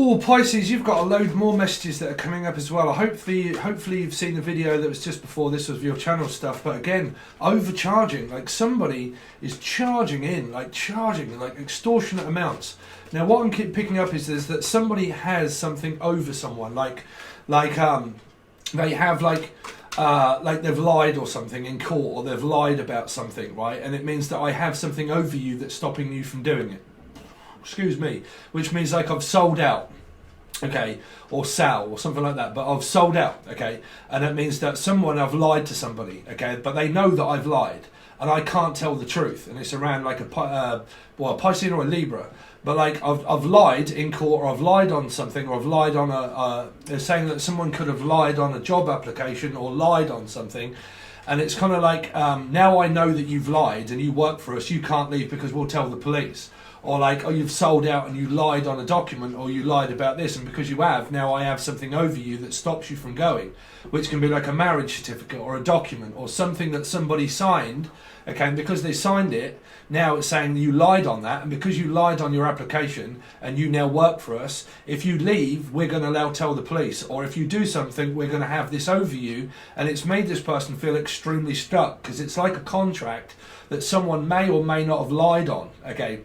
Oh, Pisces, you've got a load more messages that are coming up as well. Hopefully you've seen the video that was just before this of your channel stuff. But again, overcharging. Like somebody is charging extortionate amounts. Now, what I'm keep picking up is that somebody has something over someone. They have like they've lied or something in court, or they've lied about something, right? And it means that I have something over you that's stopping you from doing it. Excuse me, which means like I've sold out, okay, or sell or something like that, but I've sold out, okay, and that means that I've lied to somebody, okay, but they know that I've lied and I can't tell the truth, and it's around like a Pisces or a Libra, but like I've lied in court, or I've lied on something, or I've lied on they're saying that someone could have lied on a job application or lied on something. And it's kind of like, now I know that you've lied and you work for us, you can't leave because we'll tell the police. Or like, oh, you've sold out and you lied on a document, or you lied about this, and because you have, now I have something over you that stops you from going, which can be like a marriage certificate or a document or something that somebody signed, okay, and because they signed it, now it's saying you lied on that, and because you lied on your application and you now work for us, if you leave, we're going to now tell the police, or if you do something, we're going to have this over you, and it's made this person feel extremely stuck, because it's like a contract that someone may or may not have lied on, okay.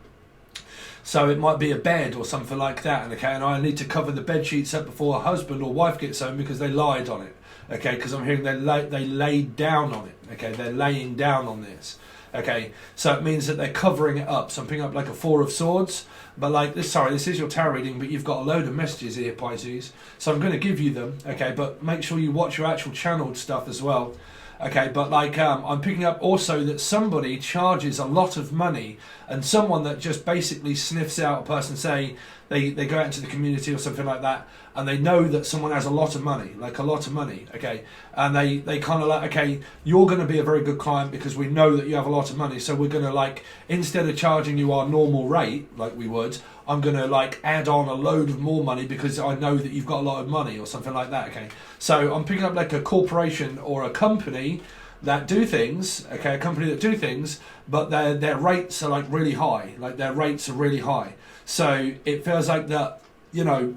So it might be a bed or something like that, okay, and I need to cover the bed sheets up before a husband or wife gets home because they lied on it, okay, because I'm hearing they laid down on it, okay, they're laying down on this, okay, so it means that they're covering it up. So I'm picking up like a Four of Swords, but like this, sorry, this is your tarot reading, but you've got a load of messages here, Pisces, so I'm going to give you them, okay, but make sure you watch your actual channeled stuff as well. Okay, but like I'm picking up also that somebody charges a lot of money, and someone that just basically sniffs out a person, say they go out into the community or something like that, and they know that someone has a lot of money, like a lot of money, okay, and they kind of like, okay, you're going to be a very good client because we know that you have a lot of money, so we're going to like, instead of charging you our normal rate like we would, I'm going to like add on a load of more money because I know that you've got a lot of money or something like that, okay. So I'm picking up like a corporation or a company that do things, okay, a company that do things, but their rates are like really high, like their rates are really high. So it feels like that, you know,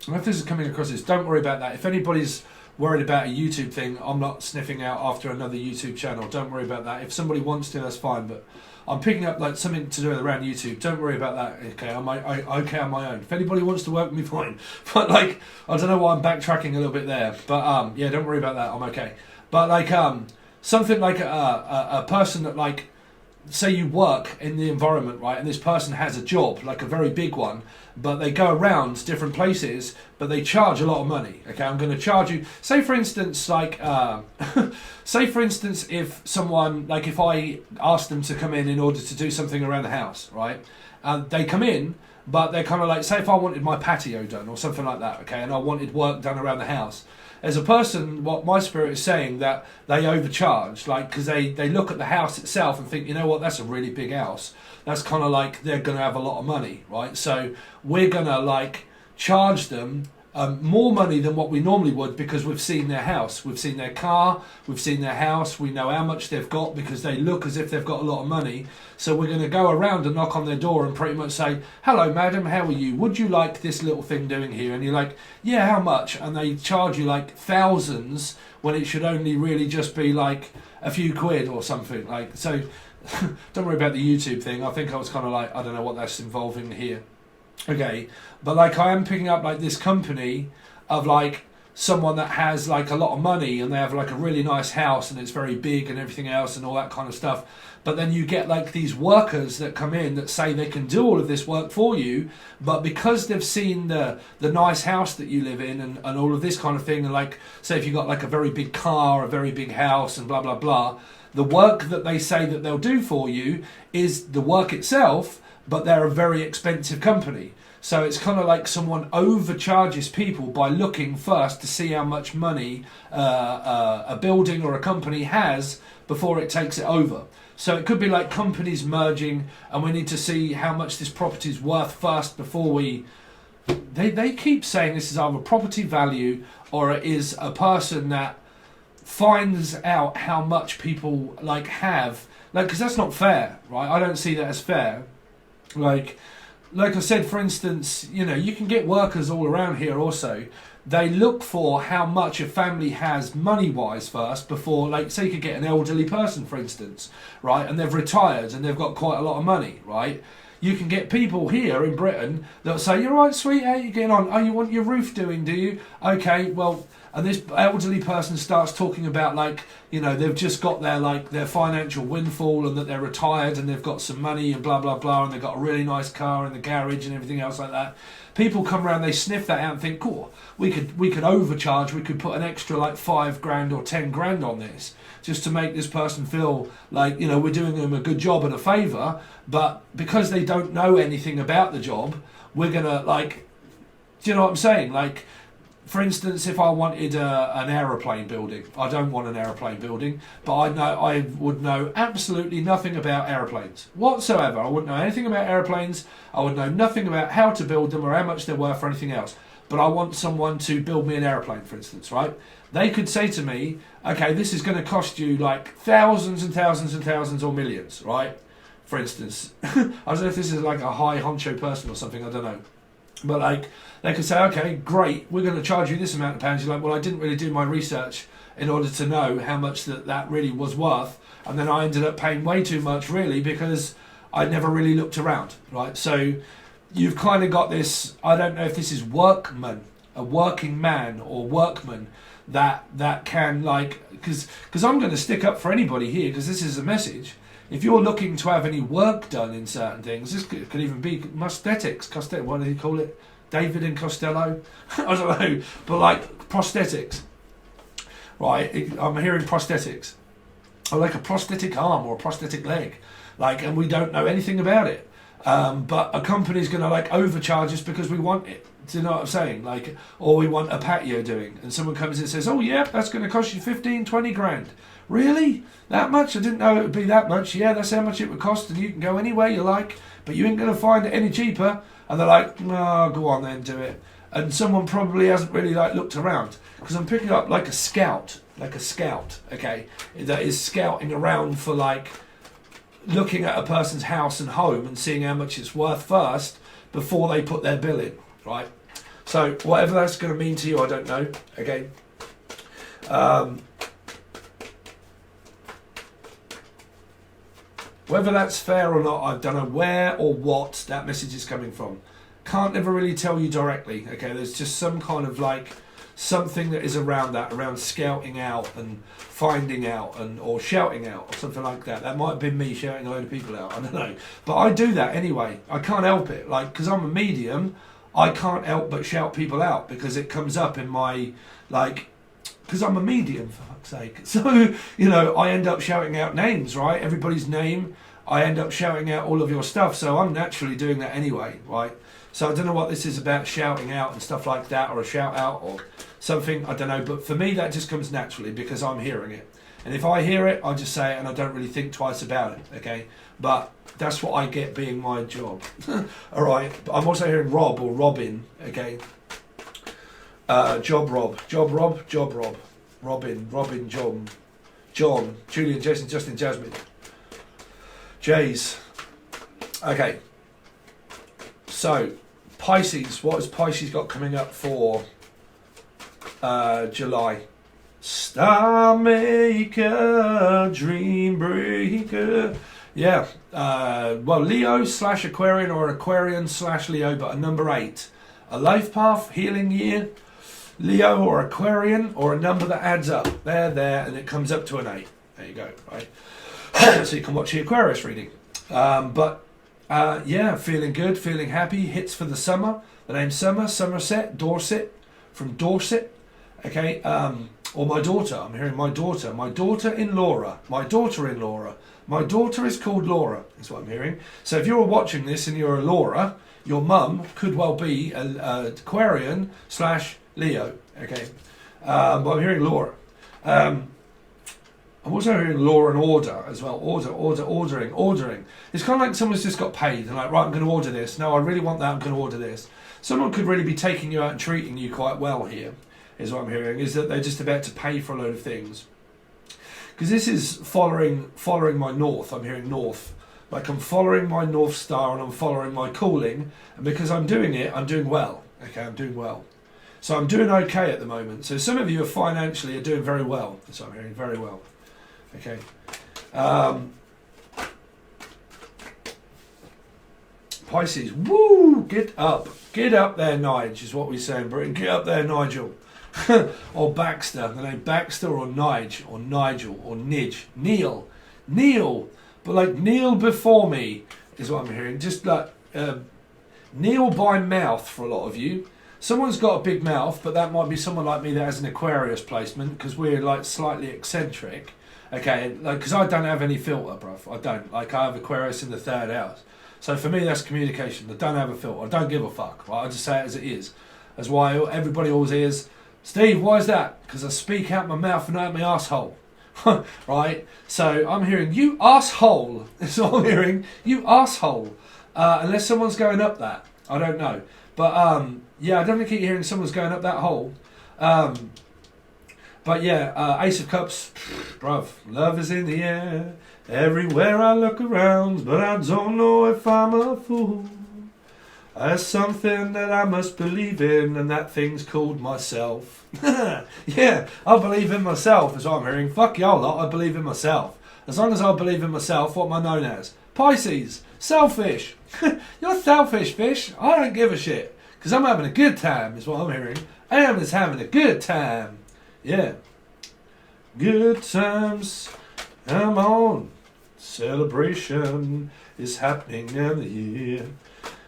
if this is coming across this, don't worry about that. If anybody's worried about a YouTube thing, I'm not sniffing out after another YouTube channel. Don't worry about that. If somebody wants to, that's fine, but I'm picking up like something to do around YouTube. Don't worry about that. Okay, I'm okay on my own. If anybody wants to work with me, fine. But like, I don't know why I'm backtracking a little bit there. But yeah, don't worry about that. I'm okay. But like something like a person that like, say you work in the environment, right, and this person has a job, like a very big one, but they go around different places, but they charge a lot of money. Okay, I'm going to charge you, say for instance, like say for instance, if someone, like if I ask them to come in order to do something around the house, right, and they come in, but they're kind of like, say if I wanted my patio done or something like that, okay, and I wanted work done around the house, as a person, what my spirit is saying, that they overcharge, like, because they look at the house itself and think, you know what, that's a really big house. That's kind of like they're going to have a lot of money, right? So we're going to like charge them more money than what we normally would, because we've seen their house, we've seen their car, we've seen their house, we know how much they've got because they look as if they've got a lot of money. So we're going to go around and knock on their door and pretty much say, hello madam, how are you? Would you like this little thing doing here? And you're like, yeah, how much? And they charge you like thousands when it should only really just be like a few quid or something. Like, so don't worry about the YouTube thing. I think I was kind of like, I don't know what that's involving here. Okay, but like I am picking up like this company of like someone that has like a lot of money and they have like a really nice house and it's very big and everything else and all that kind of stuff, but then you get like these workers that come in that say they can do all of this work for you, but because they've seen the nice house that you live in and all of this kind of thing, and like say if you got like a very big car, a very big house and blah blah blah, the work that they say that they'll do for you is the work itself, but they're a very expensive company. So it's kind of like someone overcharges people by looking first to see how much money a building or a company has before it takes it over. So it could be like companies merging and we need to see how much this property is worth first before we... They keep saying this is either property value or it is a person that finds out how much people like have. Like, because that's not fair, right? I don't see that as fair. Like like I said, for instance, you know, you can get workers all around here also. They look for how much a family has money-wise first before, like, say you could get an elderly person, for instance, right, and they've retired and they've got quite a lot of money, right? You can get people here in Britain that'll say, "You're right, sweet, how you getting on? Oh, you want your roof doing, do you? Okay, well," and this elderly person starts talking about, like, you know, they've just got their financial windfall and that they're retired and they've got some money and blah, blah, blah, and they've got a really nice car in the garage and everything else like that. People come around, they sniff that out and think, cool, we could overcharge, we could put an extra like 5 grand or 10 grand on this just to make this person feel like, you know, we're doing them a good job and a favour, but because they don't know anything about the job, we're gonna, like, do you know what I'm saying? Like, for instance, if I wanted an aeroplane building, I don't want an aeroplane building, but I would know absolutely nothing about aeroplanes whatsoever. I wouldn't know anything about aeroplanes. I would know nothing about how to build them or how much they're worth or anything else. But I want someone to build me an aeroplane, for instance, right? They could say to me, okay, this is going to cost you like thousands and thousands and thousands or millions, right? For instance, I don't know if this is like a high honcho person or something, I don't know. But like, they could say, okay, great, we're going to charge you this amount of pounds. You're like, well, I didn't really do my research in order to know how much that really was worth. And then I ended up paying way too much, really, because I never really looked around, right? So you've kind of got this, I don't know if this is workman, a working man or workman that can, like, because I'm going to stick up for anybody here, because this is a message. If you're looking to have any work done in certain things, this could even be prosthetics, what do you call it? David and Costello? I don't know, but like prosthetics, right? I'm hearing prosthetics, or like a prosthetic arm or a prosthetic leg, like, and we don't know anything about it. But a company's going to like overcharge us because we want it. Do you know what I'm saying? Like, or we want a patio doing, and someone comes in and says, "Oh yeah, that's going to cost you 15, 20 grand." Really? That much? I didn't know it would be that much. Yeah, that's how much it would cost, and you can go anywhere you like, but you ain't going to find it any cheaper. And they're like, "No, go on then, do it." And someone probably hasn't really like looked around, because I'm picking up like a scout, okay, that is scouting around for like looking at a person's house and home and seeing how much it's worth first before they put their bill in, right? So whatever that's going to mean to you, I don't know. Okay. Whether that's fair or not, I don't know where or what that message is coming from. Can't ever really tell you directly. Okay, there's just some kind of like something that is around that, around scouting out and finding out, and or shouting out or something like that. That might have been me shouting a load of people out. I don't know, but I do that anyway. I can't help it. Like, because I'm a medium, I can't help but shout people out because it comes up in my like. Because I'm a medium, for fuck's sake. So, you know, I end up shouting out names, right? Everybody's name. I end up shouting out all of your stuff. So I'm naturally doing that anyway, right? So I don't know what this is about, shouting out and stuff like that, or a shout out or something. I don't know. But for me, that just comes naturally because I'm hearing it. And if I hear it, I just say it and I don't really think twice about it, okay? But that's what I get being my job. All right. But I'm also hearing Rob or Robin, okay? Job Rob, Robin, John, Julian, Jason, Justin, Jasmine, Jays. Okay, so Pisces, what has Pisces got coming up for July? Star maker, dream breaker. Yeah, well, Leo / Aquarian or Aquarian / Leo, but a number 8. A life path, healing year. Leo or Aquarian, or a number that adds up. There, and it comes up to an 8. There you go, right? So you can watch the Aquarius reading. Yeah, feeling good, feeling happy. Hits for the summer. The name's Summer, Somerset, Dorset, from Dorset. Okay, or my daughter. I'm hearing my daughter-in-law. My daughter is called Laura, is what I'm hearing. So if you're watching this and you're a Laura, your mum could well be an Aquarian / Leo, okay, but I'm hearing Laura. I'm also hearing law and order as well. Ordering. It's kind of like someone's just got paid and like, right, I'm going to order this. No, I really want that. I'm going to order this. Someone could really be taking you out and treating you quite well here, is what I'm hearing. Is that they're just about to pay for a load of things. Because this is following my north. I'm hearing north. Like I'm following my North Star and I'm following my calling. And because I'm doing it, I'm doing well. Okay, I'm doing well. So I'm doing okay at the moment. So some of you are financially doing very well. So I'm hearing very well. Okay. Pisces, woo, get up there, Nige, is what we say in Britain. Get up there, Nigel. Or Baxter, the name Baxter or Nige, or Nigel, or Nidge. Kneel, but like kneel before me, is what I'm hearing. Just like kneel by mouth for a lot of you. Someone's got a big mouth, but that might be someone like me that has an Aquarius placement, because we're like slightly eccentric. Okay, like, because I don't have any filter, bruv. I don't. Like, I have Aquarius in the 3rd house. So for me, that's communication. I don't have a filter. I don't give a fuck. Right? I just say it as it is. That's why everybody always hears, Steve, why is that? Because I speak out my mouth and out my asshole. Right? So I'm hearing, you asshole. That's what I'm hearing. You asshole. Unless someone's going up that. I don't know. But yeah, I definitely keep hearing someone's going up that hole. But yeah, Ace of Cups, bruv, love is in the air. Everywhere I look around, but I don't know if I'm a fool. There's something that I must believe in, and that thing's called myself. Yeah, I believe in myself, is what I'm hearing. Fuck y'all lot, I believe in myself. As long as I believe in myself, what am I known as? Pisces, selfish. You're selfish, fish. I don't give a shit, because I'm having a good time, is what I'm hearing. I am just having a good time. Yeah. Good times, come on. Celebration is happening in the year.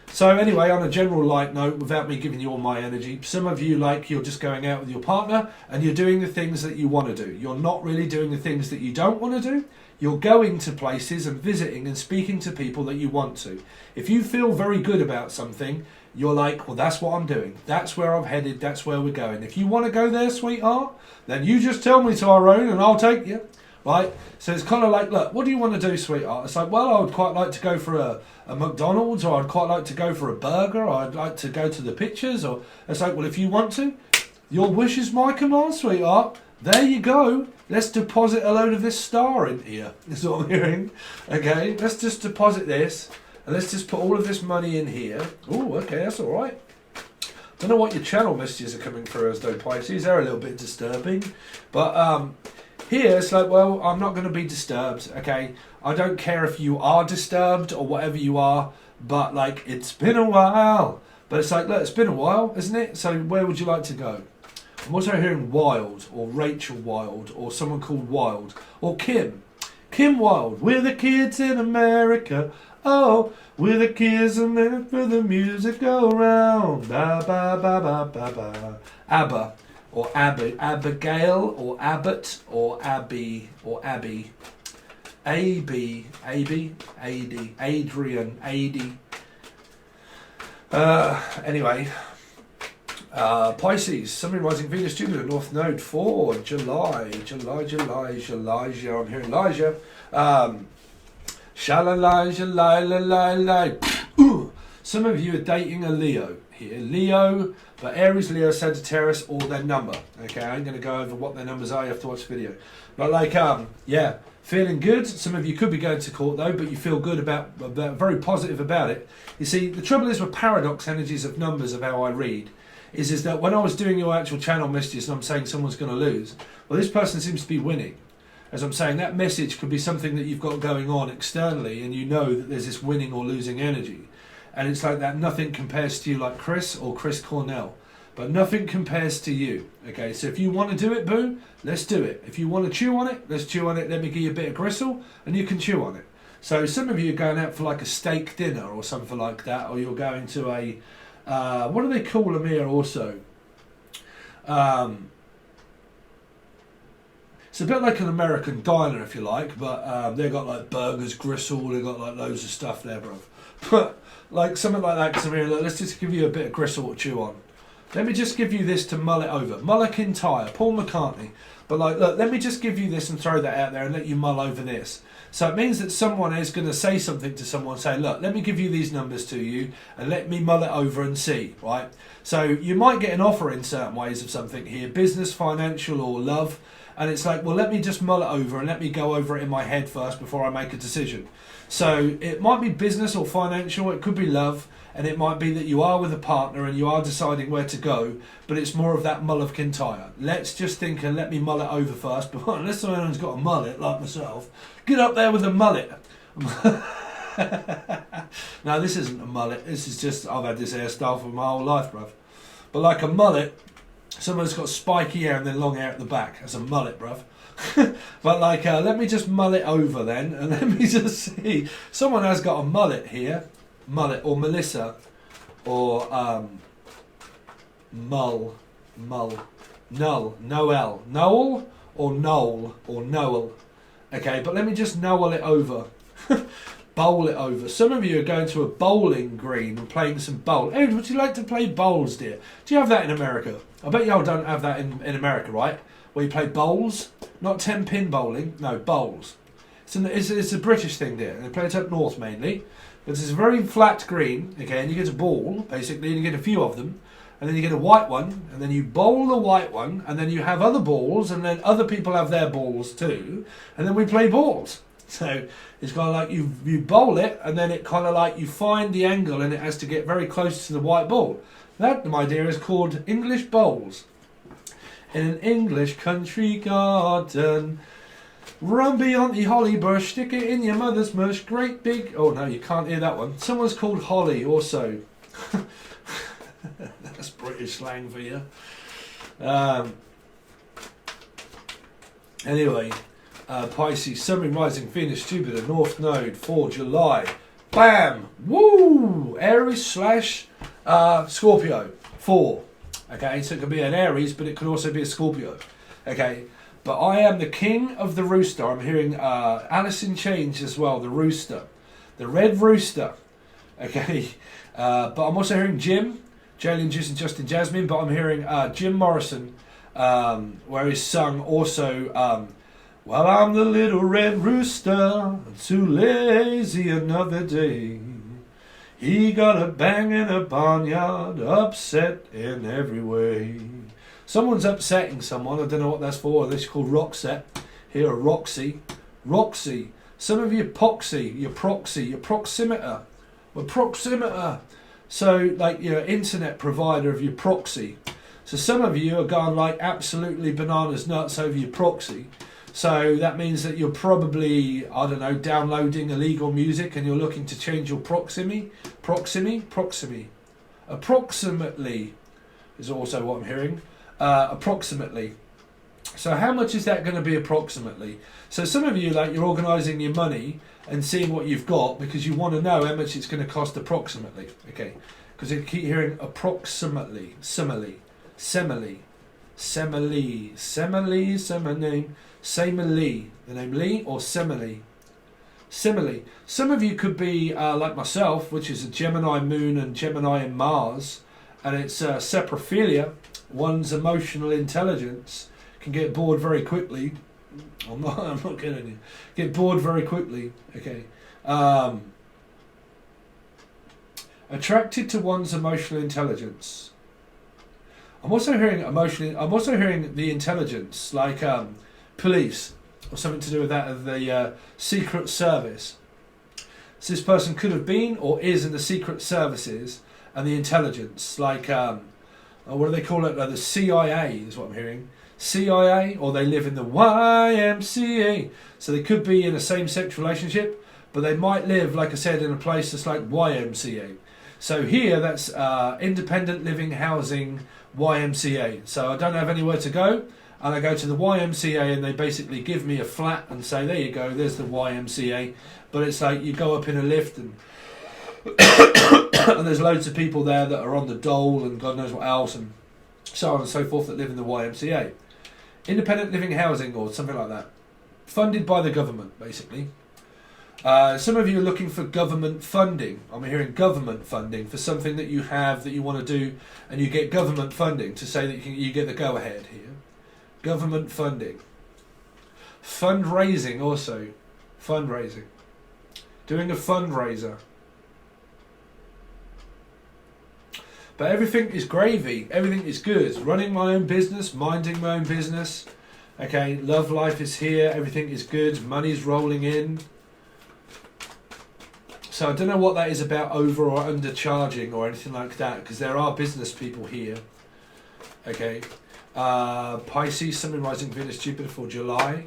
So anyway, on a general light note, without me giving you all my energy, some of you, like, you're just going out with your partner and you're doing the things that you want to do. You're not really doing the things that you don't want to do. You're going to places and visiting and speaking to people that you want to. If you feel very good about something, you're like, well, that's what I'm doing. That's where I'm headed. That's where we're going. If you want to go there, sweetheart, then you just tell me, Tyrone, and I'll take you. Right? So it's kind of like, look, what do you want to do, sweetheart? It's like, well, I would quite like to go for a McDonald's, or I'd quite like to go for a burger, or I'd like to go to the pictures. Or it's like, well, if you want to, your wish is my command, sweetheart. There you go. Let's deposit a load of this star in here. That's what I'm hearing. Okay, let's just deposit this. And let's just put all of this money in here. Oh, okay, that's all right. Don't know what your channel messages are coming through as though, Pisces. They're a little bit disturbing. But here, it's like, well, I'm not going to be disturbed, okay? I don't care if you are disturbed or whatever you are, but, like, it's been a while. But it's like, look, it's been a while, isn't it? So where would you like to go? I'm also hearing Wild, or Rachel Wild, or someone called Wild, or Kim. Kim Wild. We're the kids in America. Oh, we're the kids in America. The music go round. Ba ba ba ba ba ba. ABBA, or Abigail, or Abbott, or Abby, or Abby. AB, AD, Adrian, AD. Anyway. Pisces, Sun rising Venus, Jupiter, North Node 4, July. I'm hearing Elijah. Some of you are dating a Leo here. Leo, but Aries, Leo, Sagittarius, or their number. Okay, I ain't going to go over what their numbers are. You have to watch the video. But like, yeah, feeling good. Some of you could be going to court though, but you feel good about very positive about it. You see, the trouble is with paradox energies of numbers of how I read. Is that when I was doing your actual channel messages and I'm saying someone's going to lose, well, this person seems to be winning. As I'm saying, that message could be something that you've got going on externally, and you know that there's this winning or losing energy. And it's like that nothing compares to you, like Chris or Chris Cornell. But nothing compares to you. Okay, so if you want to do it, boo, let's do it. If you want to chew on it, let's chew on it. Let me give you a bit of gristle, and you can chew on it. So some of you are going out for like a steak dinner or something like that, or you're going to a... what do they call them here also? It's a bit like an American diner, if you like, but they've got like burgers, gristle, they've got like loads of stuff there, bro. But like something like that, because I'm here, look, let's just give you a bit of gristle to chew on. Let me just give you this to mull it over. McIntyre, Paul McCartney. But like, look, let me just give you this and throw that out there and let you mull over this. So it means that someone is going to say something to someone, say, look, let me give you these numbers to you and let me mull it over and see, right? So you might get an offer in certain ways of something here, business, financial, or love. And it's like, well, let me just mull it over and let me go over it in my head first before I make a decision. So it might be business or financial, it could be love, and it might be that you are with a partner and you are deciding where to go, but it's more of that mull of kintyre. Let's just think and let me mull it over first, but unless someone's got a mullet like myself, get up there with a mullet. No, this isn't a mullet, this is just, I've had this hairstyle for my whole life, bruv. But like a mullet, someone's got spiky hair and then long hair at the back. That's a mullet, bruv. But like, let me just mull it over then, and let me just see. Someone has got a mullet here. Mullet, or Melissa, or Noel, Noel, or Noel, or Noel. Okay, but let me just Noel it over. Bowl it over. Some of you are going to a bowling green and playing some bowl. Hey, would you like to play bowls, dear? Do you have that in America? I bet y'all don't have that in America, right? Where you play bowls? Not 10-pin bowling, no, bowls. It's a British thing, dear. They play it up north mainly. But it's a very flat green, okay, and you get a ball, basically, and you get a few of them. And then you get a white one, and then you bowl the white one, and then you have other balls, and then other people have their balls too. And then we play balls. So it's kind of like you bowl it, and then it kind of like you find the angle, and it has to get very close to the white ball. That, my dear, is called English bowls. In an English country garden, run beyond the holly bush, stick it in your mother's mush, great big... Oh no, you can't hear that one. Someone's called Holly also. That's British slang for you. Anyway... Pisces, Sun, Moon, Rising, Venus, Jupiter, North Node, 4 July. Bam! Woo! Aries slash Scorpio, 4. Okay, so it could be an Aries, but it could also be a Scorpio. Okay, but I am the king of the rooster. I'm hearing Alice in Chains as well, the rooster. The red rooster. Okay, but I'm also hearing Jim, Jalen Juice and Justin Jasmine, but I'm hearing Jim Morrison, where he's sung also... Well, I'm the little red rooster, too lazy another day. He got a bang in a barnyard, upset in every way. Someone's upsetting someone, I don't know what that's for. This is called Roxette. Here, Roxy. Roxy. Some of you Poxy, your proxy, your proximeter. Well, proximeter. So, like, your internet provider of your proxy. So some of you are going like absolutely bananas nuts over your proxy. So that means that you're probably, I don't know, downloading illegal music and you're looking to change your proximity. Approximately is also what I'm hearing. Approximately. So how much is that going to be approximately? So some of you, like, you're organising your money and seeing what you've got because you want to know how much it's going to cost approximately. Okay, because you keep hearing approximately, simile, the name Lee, or simile. Some of you could be like myself, which is a Gemini moon and Gemini in Mars, and it's saprophilia. One's emotional intelligence can get bored very quickly. I'm not kidding you. Get bored very quickly. Okay. Attracted to one's emotional intelligence. I'm also hearing the intelligence, like police, or something to do with that of the secret service. So this person could have been or is in the secret services and the intelligence, like what do they call it? The CIA is what I'm hearing. CIA, or they live in the YMCA. So they could be in a same-sex relationship, but they might live, like I said, in a place that's like YMCA. So here, that's independent living housing YMCA. So I don't have anywhere to go, and I go to the YMCA and they basically give me a flat and say, there you go, there's the YMCA. But it's like you go up in a lift and and there's loads of people there that are on the dole and God knows what else and so on and so forth that live in the YMCA. Independent living housing or something like that. Funded by the government, basically. Some of you are looking for government funding. I'm hearing government funding for something that you have that you want to do, and you get government funding to say that you get the go-ahead here. Government funding. Fundraising also. Fundraising. Doing a fundraiser. But everything is gravy. Everything is good. Running my own business, minding my own business. Okay, love life is here, everything is good, money's rolling in. So I don't know what that is about over or undercharging or anything like that, because there are business people here. Okay, Pisces, Sun, Rising, Venus, Jupiter for July.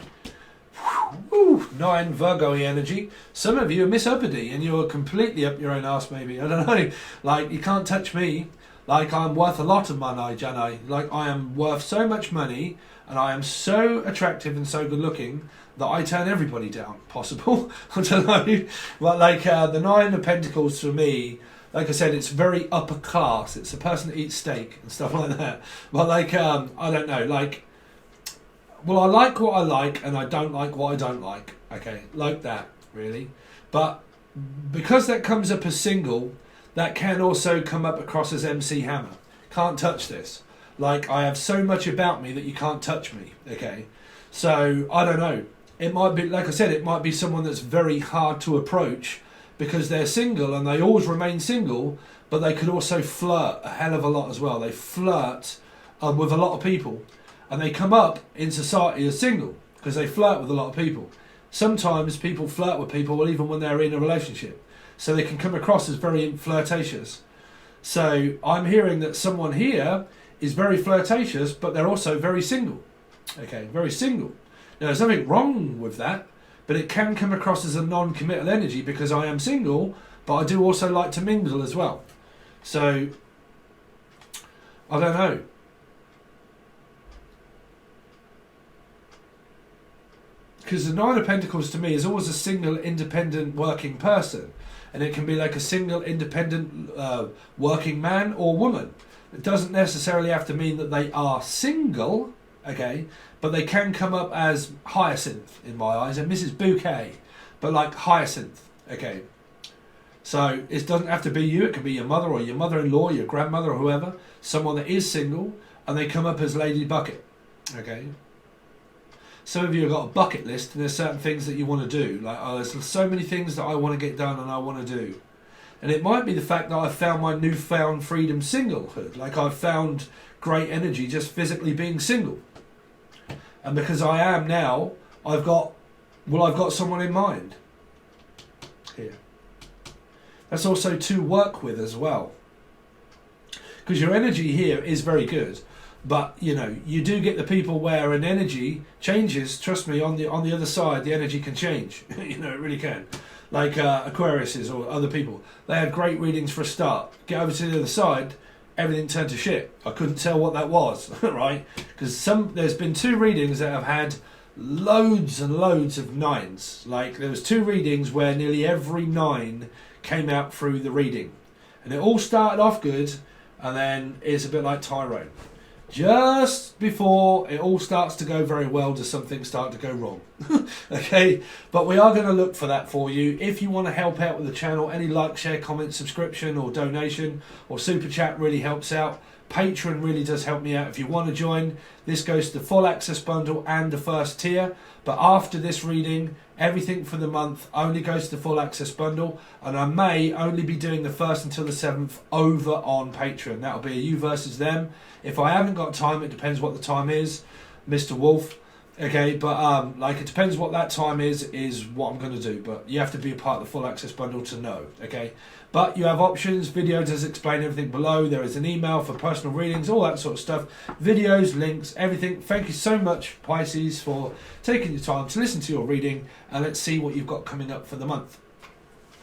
Woo, 9 Virgo energy. Some of you are Miss Uppity and you're completely up your own arse maybe. I don't know. Like, you can't touch me. Like, I'm worth a lot of money, Janai. Like, I am worth so much money and I am so attractive and so good looking that I turn everybody down. Possible. I don't know. But like, the 9 of Pentacles for me, like I said, it's very upper class. It's a person that eats steak and stuff like that. But like, I don't know, like, well, I like what I like and I don't like what I don't like. Okay, like that, really. But because that comes up as single, that can also come up across as MC Hammer. Can't touch this. Like, I have so much about me that you can't touch me. Okay, so I don't know. It might be, like I said, it might be someone that's very hard to approach because they're single and they always remain single, but they could also flirt a hell of a lot as well. They flirt with a lot of people. And they come up in society as single because they flirt with a lot of people. Sometimes people flirt with people even when they're in a relationship. So they can come across as very flirtatious. So I'm hearing that someone here is very flirtatious, but they're also very single. Okay, very single. Now, there's nothing wrong with that, but it can come across as a non-committal energy because I am single, but I do also like to mingle as well. So, I don't know. Because the 9 of Pentacles to me is always a single independent working person. And it can be like a single independent working man or woman. It doesn't necessarily have to mean that they are single, okay? But they can come up as Hyacinth in my eyes and Mrs. Bouquet. But like Hyacinth, okay? So it doesn't have to be you. It can be your mother or your mother-in-law, your grandmother or whoever. Someone that is single and they come up as Lady Bucket, okay? Some of you have got a bucket list and there's certain things that you want to do. Like, oh, there's so many things that I want to get done and I want to do. And it might be the fact that I've found my newfound freedom singlehood. Like, I've found great energy just physically being single. And because I am now, I've got someone in mind here. That's also to work with as well. Because your energy here is very good. But, you know, you do get the people where an energy changes. Trust me, on the other side, the energy can change. You know, it really can. Like Aquariuses or other people. They had great readings for a start. Get over to the other side, everything turned to shit. I couldn't tell what that was, right? Because there's been 2 readings that have had loads and loads of 9s. Like, there was 2 readings where nearly every 9 came out through the reading. And it all started off good, and then it's a bit like Tyrone. Just before it all starts to go very well, does something start to go wrong? Okay, but we are going to look for that for you. If you want to help out with the channel, any like, share, comment, subscription or donation or super chat really helps out. Patron really does help me out. If you want to join, this goes to the full access bundle and the first tier. But after this reading, everything for the month only goes to the full access bundle. And I may only be doing the 1st until the 7th over on Patreon. That'll be a you versus them. If I haven't got time, it depends what the time is, Mr. Wolf. Okay, but like, it depends what that time is what I'm going to do. But you have to be a part of the full access bundle to know, okay? But you have options. Video does explain everything below. There is an email for personal readings, all that sort of stuff. Videos, links, everything. Thank you so much, Pisces, for taking your time to listen to your reading. And let's see what you've got coming up for the month.